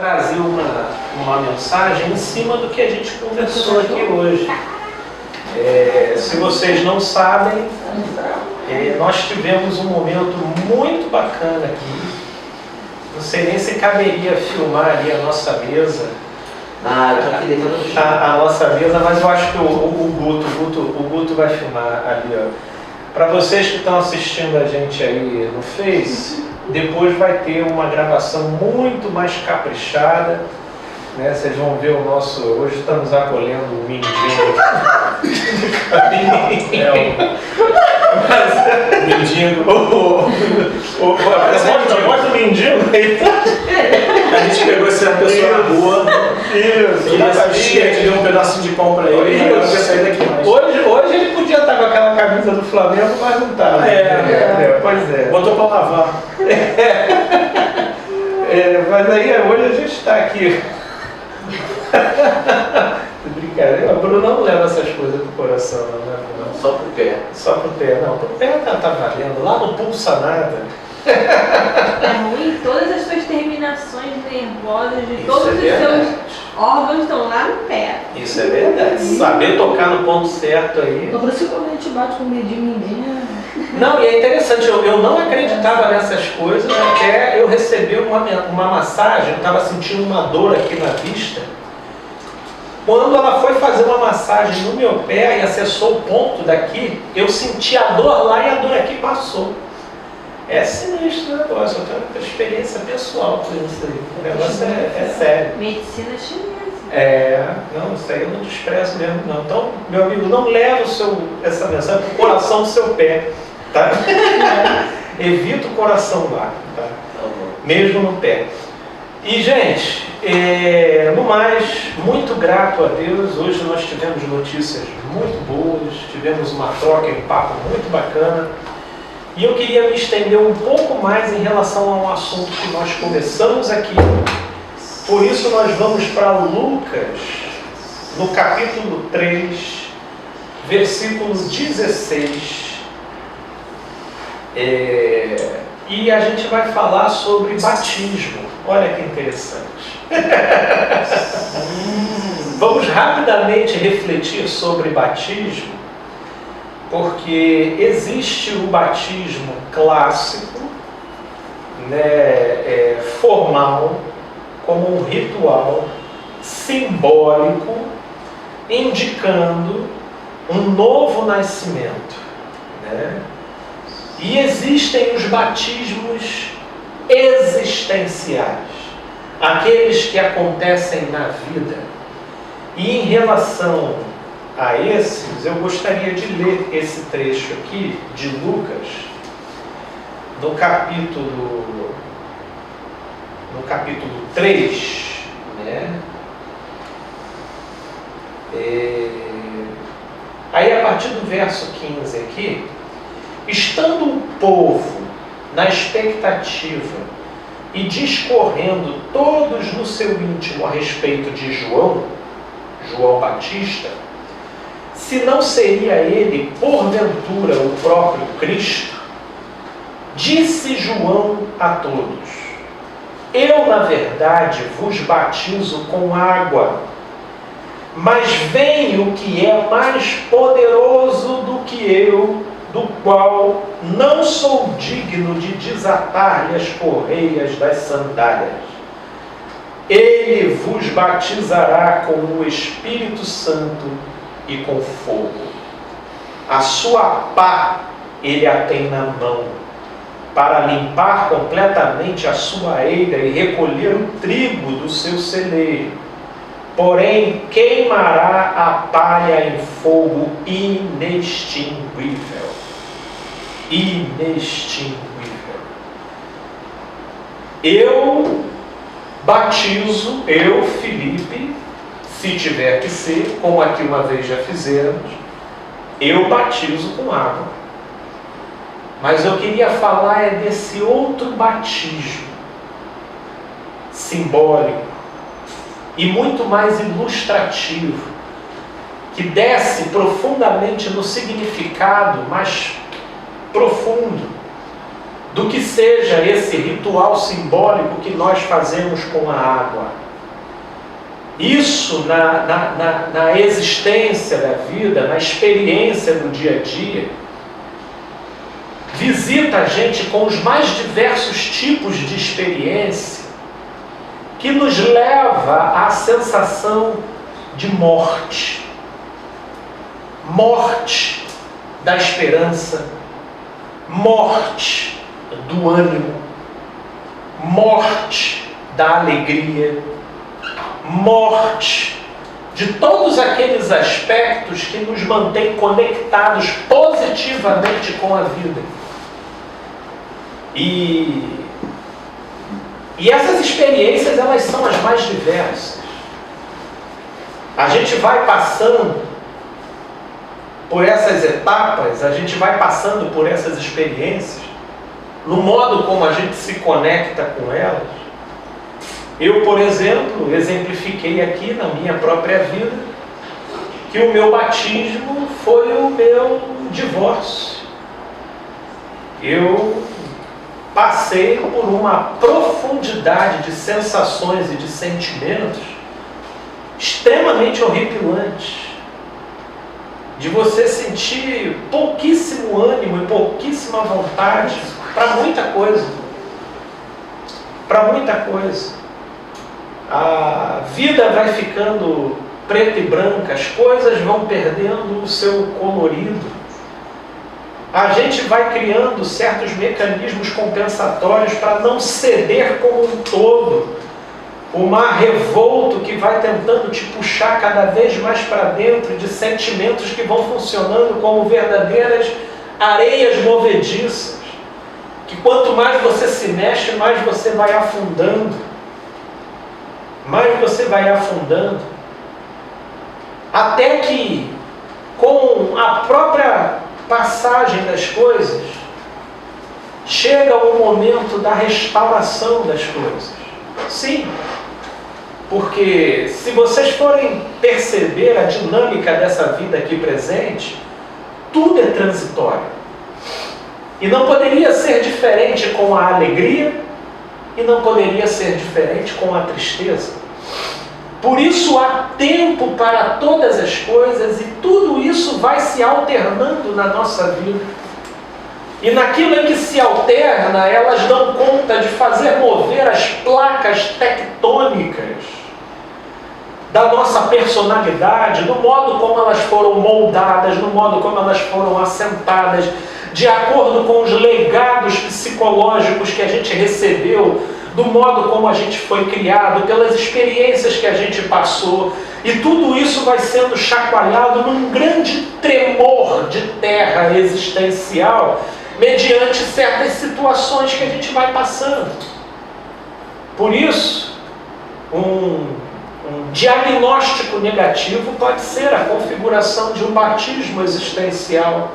trazer uma mensagem em cima do que a gente conversou aqui hoje. Se vocês não sabem, nós tivemos um momento muito bacana aqui. Não sei nem se caberia filmar ali a nossa mesa. A nossa mesa, mas eu acho que o Guto vai filmar ali, ó. Para vocês que estão assistindo a gente aí no Face, depois vai ter uma gravação muito mais caprichada, né? Vocês vão ver o nosso... Hoje estamos acolhendo o mindinho. Mindinho. Mostra o mindinho. A gente pegou essa pessoa na rua. Isso. E assistia, deu um pedacinho de pão pra ele. E eu não ia sair daqui mais. Hoje ele podia estar com aquela camisa do Flamengo, mas não está. Pois é. Botou pra lavar. Mas aí hoje a gente está aqui. Brincadeira. O Bruno não leva essas coisas pro coração, não, né? Só pro pé. Só pro pé, não. Pro pé tá valendo. Lá no pulsa nada. É ruim, todas as suas terminações nervosas de todos os seus órgãos estão lá no pé. Isso é verdade. Saber tocar no ponto certo aí. Por isso que quando a gente bate com o dedinho em ninguém, Não, e é interessante, eu não acreditava nessas coisas até eu receber uma massagem, eu estava sentindo uma dor aqui na vista. Quando ela foi fazer uma massagem no meu pé e acessou o ponto daqui, eu senti a dor lá e a dor aqui passou. É sinistro o negócio, eu tenho uma experiência pessoal com isso aí. O negócio é sério. Medicina chinesa. Não, isso aí eu não desprezo mesmo não. Então, meu amigo, não leve essa mensagem pro coração do seu pé, tá? Evita o coração lá, tá? Mesmo no pé. E, gente, no mais, muito grato a Deus. Hoje nós tivemos notícias muito boas, tivemos uma troca, um papo muito bacana. E eu queria me estender um pouco mais em relação a um assunto que nós começamos aqui. Por isso nós vamos para Lucas, no capítulo 3, versículo 16. E a gente vai falar sobre batismo. Olha que interessante. Vamos rapidamente refletir sobre batismo, porque existe o batismo clássico, né, formal, como um ritual simbólico, indicando um novo nascimento, né? E existem os batismos existenciais, aqueles que acontecem na vida. E em relação a esses, eu gostaria de ler esse trecho aqui de Lucas, no capítulo 3, né? Aí a partir do verso 15 aqui, estando o povo na expectativa e discorrendo todos no seu íntimo a respeito de João Batista, se não seria ele, porventura, o próprio Cristo, disse João a todos: eu, na verdade, vos batizo com água, mas vem o que é mais poderoso do que eu, do qual não sou digno de desatar-lhe as correias das sandálias. Ele vos batizará com o Espírito Santo e com fogo. A sua pá ele a tem na mão, para limpar completamente a sua eira e recolher o trigo do seu celeiro. Porém, queimará a palha em fogo inextinguível. Inextinguível. Eu batizo, eu, Felipe, se tiver que ser, como aqui uma vez já fizemos, eu batizo com água. Mas eu queria falar desse outro batismo, simbólico, e muito mais ilustrativo, que desce profundamente no significado mais profundo do que seja esse ritual simbólico que nós fazemos com a água. Isso na existência da vida, na experiência do dia a dia, visita a gente com os mais diversos tipos de experiência, que nos leva à sensação de morte. Morte da esperança, morte do ânimo, morte da alegria, morte de todos aqueles aspectos que nos mantêm conectados positivamente com a vida. E essas experiências, elas são as mais diversas. A gente vai passando por essas etapas, a gente vai passando por essas experiências, no modo como a gente se conecta com elas. Eu, por exemplo, exemplifiquei aqui na minha própria vida que o meu batismo foi o meu divórcio. Eu passei por uma profundidade de sensações e de sentimentos extremamente horripilantes, de você sentir pouquíssimo ânimo e pouquíssima vontade para muita coisa. Para muita coisa. A vida vai ficando preta e branca, as coisas vão perdendo o seu colorido. A gente vai criando certos mecanismos compensatórios para não ceder como um todo. O mar revolto que vai tentando te puxar cada vez mais para dentro de sentimentos que vão funcionando como verdadeiras areias movediças, que quanto mais você se mexe, mais você vai afundando. Mais você vai afundando. Até que, com a própria passagem das coisas, chega o momento da restauração das coisas. Sim, porque se vocês forem perceber a dinâmica dessa vida aqui presente, tudo é transitório. E não poderia ser diferente com a alegria, e não poderia ser diferente com a tristeza. Por isso há tempo para todas as coisas, e tudo isso vai se alternando na nossa vida. E naquilo em que se alterna, elas dão conta de fazer mover as placas tectônicas da nossa personalidade, do modo como elas foram moldadas, no modo como elas foram assentadas, de acordo com os legados psicológicos que a gente recebeu, do modo como a gente foi criado, pelas experiências que a gente passou. E tudo isso vai sendo chacoalhado num grande tremor de terra existencial, mediante certas situações que a gente vai passando. Por isso, um diagnóstico negativo pode ser a configuração de um batismo existencial.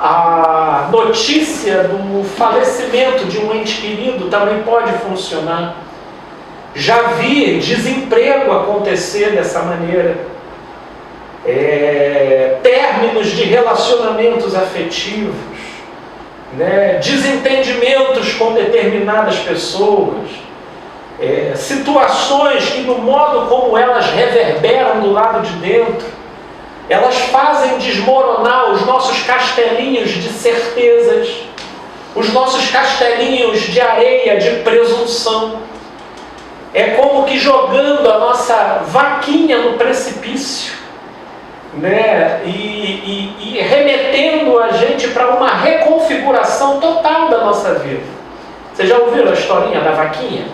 A notícia do falecimento de um ente querido também pode funcionar. Já vi desemprego acontecer dessa maneira. Términos de relacionamentos afetivos, desentendimentos com determinadas pessoas, situações que, no modo como elas reverberam do lado de dentro, elas fazem desmoronar os nossos castelinhos de certezas, os nossos castelinhos de areia, de presunção. É como que jogando a nossa vaquinha no precipício, e remetendo a gente para uma reconfiguração total da nossa vida. Vocês já ouviram a historinha da vaquinha?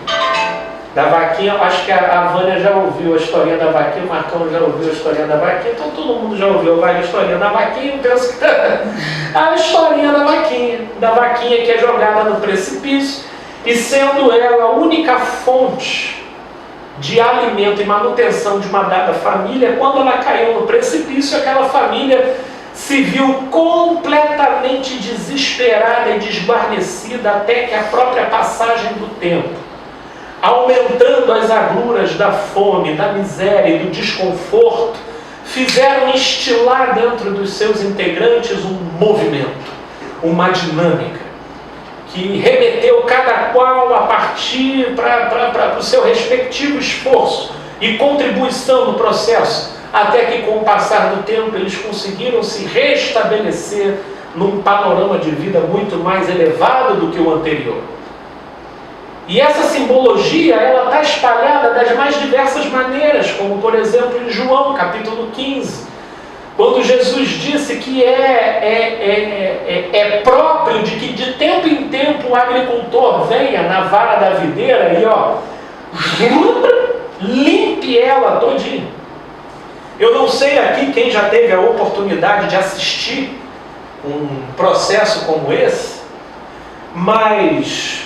Da vaquinha, acho que a Vânia já ouviu a historinha da vaquinha, o Marcão já ouviu a historinha da vaquinha, então todo mundo já ouviu a historinha da vaquinha, eu penso que a historinha da vaquinha que é jogada no precipício, e sendo ela a única fonte de alimento e manutenção de uma dada família, quando ela caiu no precipício, aquela família se viu completamente desesperada e desguarnecida, até que a própria passagem do tempo, aumentando as agruras da fome, da miséria e do desconforto, fizeram instilar dentro dos seus integrantes um movimento, uma dinâmica, que remeteu cada qual a partir para o seu respectivo esforço e contribuição no processo, até que com o passar do tempo eles conseguiram se restabelecer num panorama de vida muito mais elevado do que o anterior. E essa simbologia, ela está espalhada das mais diversas maneiras, como por exemplo em João, capítulo 15, quando Jesus disse que é próprio de que de tempo em tempo o agricultor venha na vara da videira e limpe ela todinha. Eu não sei aqui quem já teve a oportunidade de assistir um processo como esse, mas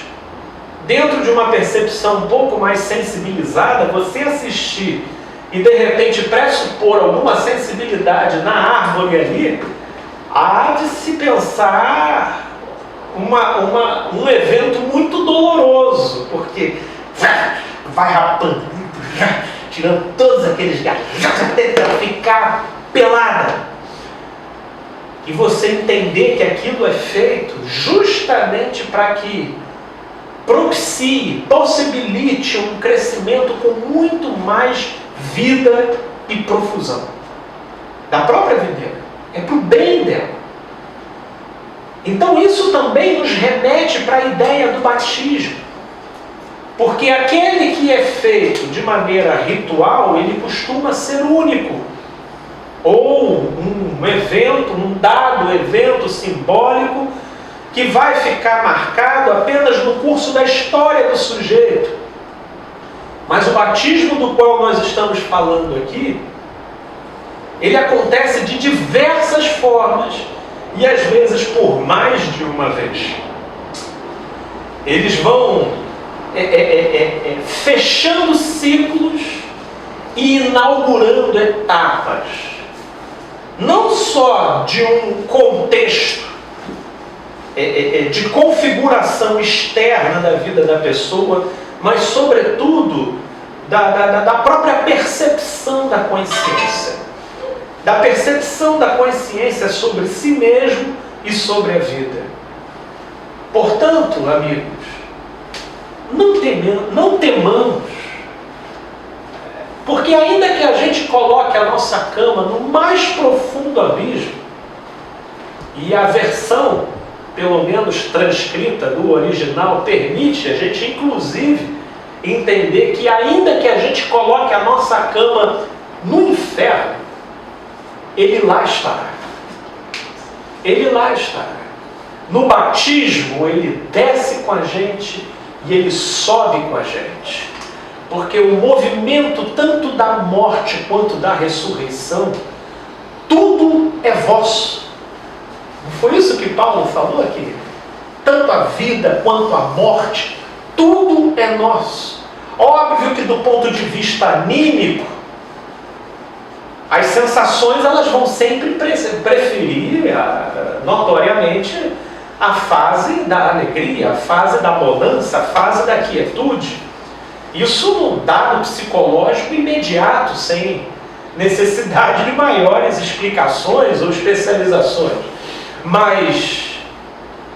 dentro de uma percepção um pouco mais sensibilizada, você assistir e de repente pressupor alguma sensibilidade na árvore ali, há de se pensar um evento muito doloroso, porque vai rapando, tirando todos aqueles galhos, tentando ficar pelada. E você entender que aquilo é feito justamente para que propicie, possibilite um crescimento com muito mais vida e profusão da própria videira. É para o bem dela. Então isso também nos remete para a ideia do batismo. Porque aquele que é feito de maneira ritual, ele costuma ser único. Ou um evento, um dado evento simbólico que vai ficar marcado apenas no curso da história do sujeito. Mas o batismo do qual nós estamos falando aqui, ele acontece de diversas formas e às vezes por mais de uma vez. Eles vão fechando ciclos e inaugurando etapas, não só de um contexto de configuração externa da vida da pessoa, mas sobretudo da própria percepção da consciência. Da percepção da consciência sobre si mesmo e sobre a vida. Portanto, amigos, não temamos, porque ainda que a gente coloque a nossa cama no mais profundo abismo, e a versão, pelo menos transcrita do original, permite a gente inclusive entender que ainda que a gente coloque a nossa cama no inferno, ele lá estará. Ele lá estará. No batismo, ele desce com a gente e ele sobe com a gente. Porque o movimento tanto da morte quanto da ressurreição, tudo é vosso. Não foi isso que Paulo falou aqui? Tanto a vida quanto a morte, tudo é nosso. Óbvio que do ponto de vista anímico, as sensações elas vão sempre preferir notoriamente a fase da alegria, a fase da bonança, a fase da quietude. Isso num dado psicológico imediato, sem necessidade de maiores explicações ou especializações. Mas,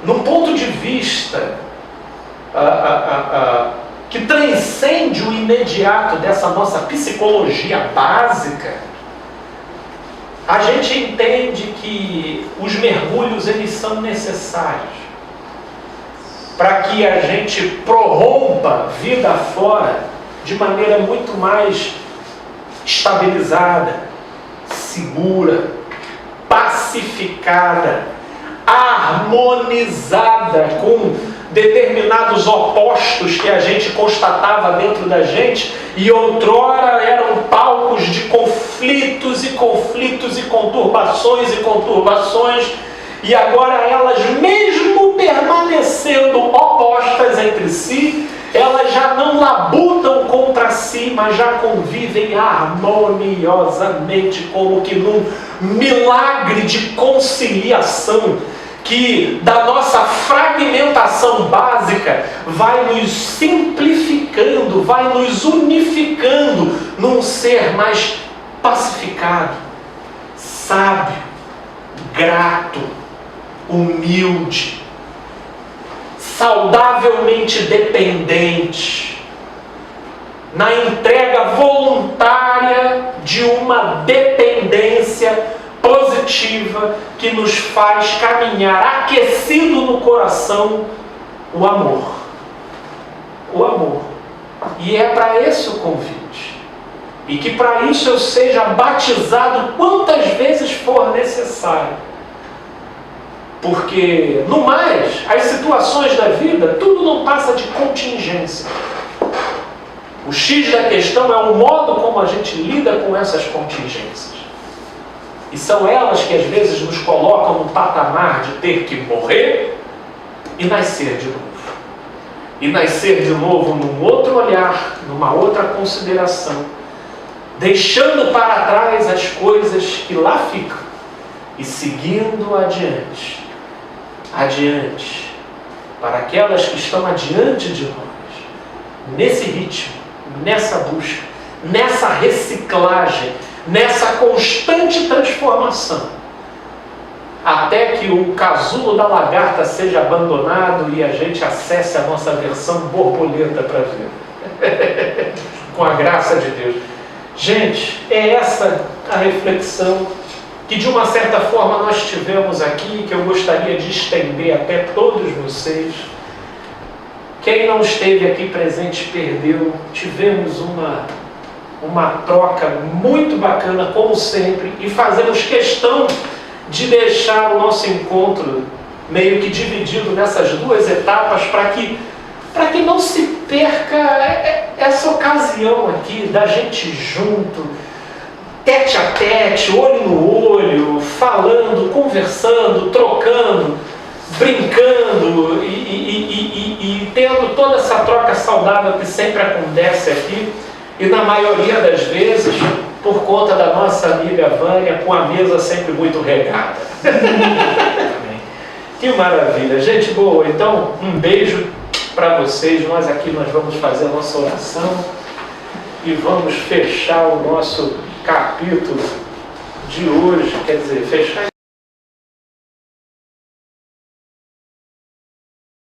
num ponto de vista que transcende o imediato dessa nossa psicologia básica, a gente entende que os mergulhos eles são necessários para que a gente prorrompa vida fora de maneira muito mais estabilizada, segura, pacificada, harmonizada com determinados opostos que a gente constatava dentro da gente e outrora eram palcos de conflitos e conflitos e conturbações e agora elas mesmo permanecendo opostas entre si, elas já não labutam contra si, mas já convivem harmoniosamente, como que num milagre de conciliação que da nossa fragmentação básica vai nos simplificando, vai nos unificando num ser mais pacificado, sábio, grato, humilde, saudavelmente dependente, na entrega voluntária de uma dependência positiva que nos faz caminhar aquecido no coração o amor. O amor. E é para esse o convite. E que para isso eu seja batizado quantas vezes for necessário. Porque, no mais, as situações da vida, tudo não passa de contingência. O X da questão é o modo como a gente lida com essas contingências. E são elas que às vezes nos colocam no patamar de ter que morrer e nascer de novo. E nascer de novo num outro olhar, numa outra consideração, deixando para trás as coisas que lá ficam e seguindo adiante. Adiante, para aquelas que estão adiante de nós, nesse ritmo, nessa busca, nessa reciclagem, nessa constante transformação, até que o casulo da lagarta seja abandonado e a gente acesse a nossa versão borboleta para ver. Com a graça de Deus. Gente, é essa a reflexão que de uma certa forma nós tivemos aqui, que eu gostaria de estender até todos vocês. Quem não esteve aqui presente perdeu. Tivemos uma troca muito bacana, como sempre, e fazemos questão de deixar o nosso encontro meio que dividido nessas duas etapas para que não se perca essa ocasião aqui da gente junto, tete a tete, olho no olho, falando, conversando, trocando, brincando e tendo toda essa troca saudável que sempre acontece aqui, e na maioria das vezes por conta da nossa amiga Vânia, com a mesa sempre muito regada. Que maravilha, gente boa. Então, um beijo para vocês. Nós vamos fazer a nossa oração e vamos fechar o nosso capítulo de hoje, quer dizer, fechar